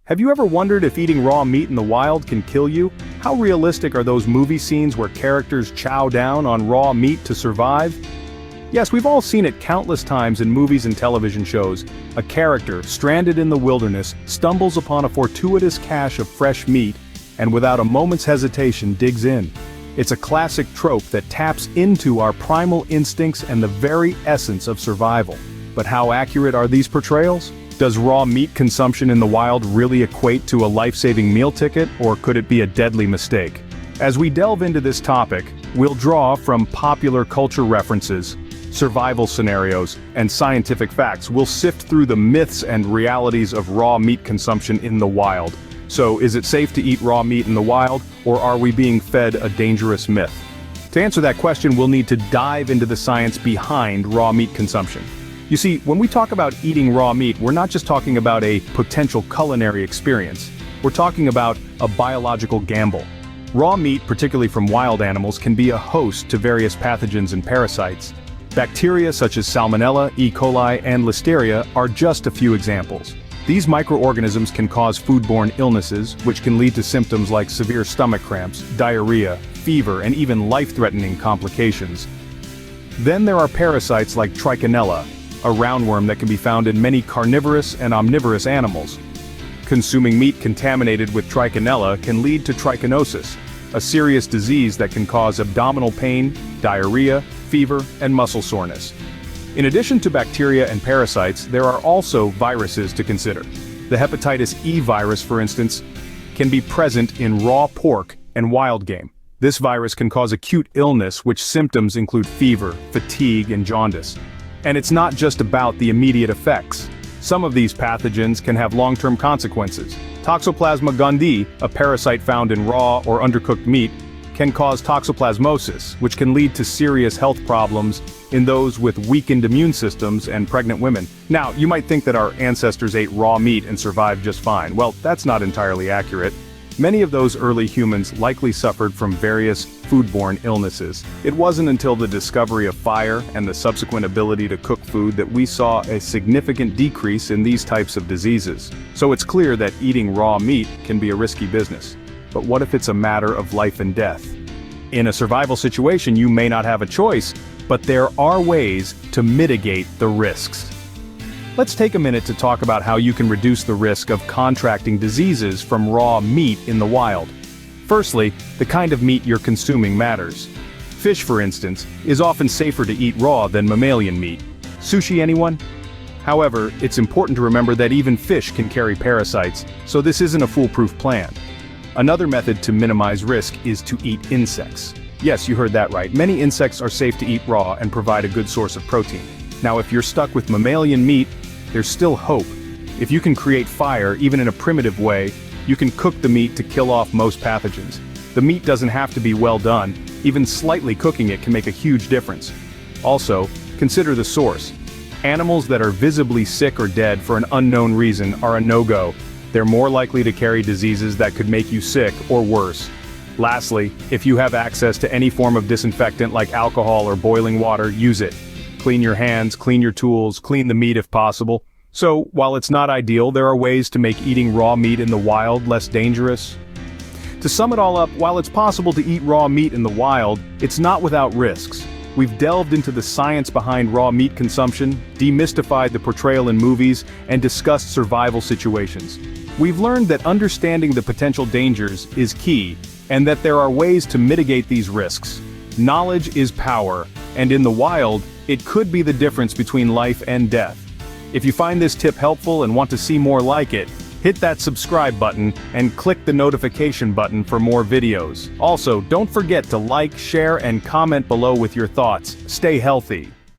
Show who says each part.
Speaker 1: Have you ever wondered if eating raw meat in the wild can kill you? How realistic are those movie scenes where characters chow down on raw meat to survive? Yes, we've all seen it countless times in movies and television shows. A character, stranded in the wilderness, stumbles upon a fortuitous cache of fresh meat, and without a moment's hesitation digs in. It's a classic trope that taps into our primal instincts and the very essence of survival. But how accurate are these portrayals? Does raw meat consumption in the wild really equate to a life-saving meal ticket, or could it be a deadly mistake? As we delve into this topic, we'll draw from popular culture references, survival scenarios, and scientific facts. We'll sift through the myths and realities of raw meat consumption in the wild. So, is it safe to eat raw meat in the wild, or are we being fed a dangerous myth? To answer that question, we'll need to dive into the science behind raw meat consumption. You see, when we talk about eating raw meat, we're not just talking about a potential culinary experience. We're talking about a biological gamble. Raw meat, particularly from wild animals, can be a host to various pathogens and parasites. Bacteria such as Salmonella, E. coli, and Listeria are just a few examples. These microorganisms can cause foodborne illnesses, which can lead to symptoms like severe stomach cramps, diarrhea, fever, and even life-threatening complications. Then there are parasites like Trichinella, a roundworm that can be found in many carnivorous and omnivorous animals. Consuming meat contaminated with Trichinella can lead to trichinosis, a serious disease that can cause abdominal pain, diarrhea, fever, and muscle soreness. In addition to bacteria and parasites, there are also viruses to consider. The hepatitis E virus, for instance, can be present in raw pork and wild game. This virus can cause acute illness, which symptoms include fever, fatigue, and jaundice. And it's not just about the immediate effects. Some of these pathogens can have long-term consequences. Toxoplasma gondii, a parasite found in raw or undercooked meat, can cause toxoplasmosis, which can lead to serious health problems in those with weakened immune systems and pregnant women. Now, you might think that our ancestors ate raw meat and survived just fine. Well, that's not entirely accurate. Many of those early humans likely suffered from various foodborne illnesses. It wasn't until the discovery of fire and the subsequent ability to cook food that we saw a significant decrease in these types of diseases. So it's clear that eating raw meat can be a risky business. But what if it's a matter of life and death? In a survival situation, you may not have a choice, but there are ways to mitigate the risks. Let's take a minute to talk about how you can reduce the risk of contracting diseases from raw meat in the wild. Firstly, the kind of meat you're consuming matters. Fish, for instance, is often safer to eat raw than mammalian meat. Sushi, anyone? However, it's important to remember that even fish can carry parasites, so this isn't a foolproof plan. Another method to minimize risk is to eat insects. Yes, you heard that right. Many insects are safe to eat raw and provide a good source of protein. Now, if you're stuck with mammalian meat, there's still hope. If you can create fire, even in a primitive way, you can cook the meat to kill off most pathogens. The meat doesn't have to be well done. Even slightly cooking it can make a huge difference. Also, consider the source. Animals that are visibly sick or dead for an unknown reason are a no-go. They're more likely to carry diseases that could make you sick or worse. Lastly, if you have access to any form of disinfectant like alcohol or boiling water, use it. Clean your hands, clean your tools, clean the meat if possible. So, while it's not ideal, there are ways to make eating raw meat in the wild less dangerous. To sum it all up, while it's possible to eat raw meat in the wild, it's not without risks. We've delved into the science behind raw meat consumption, demystified the portrayal in movies, and discussed survival situations. We've learned that understanding the potential dangers is key, and that there are ways to mitigate these risks. Knowledge is power, and in the wild, it could be the difference between life and death. If you find this tip helpful and want to see more like it, hit that subscribe button and click the notification button for more videos. Also, don't forget to like, share, and comment below with your thoughts. Stay healthy.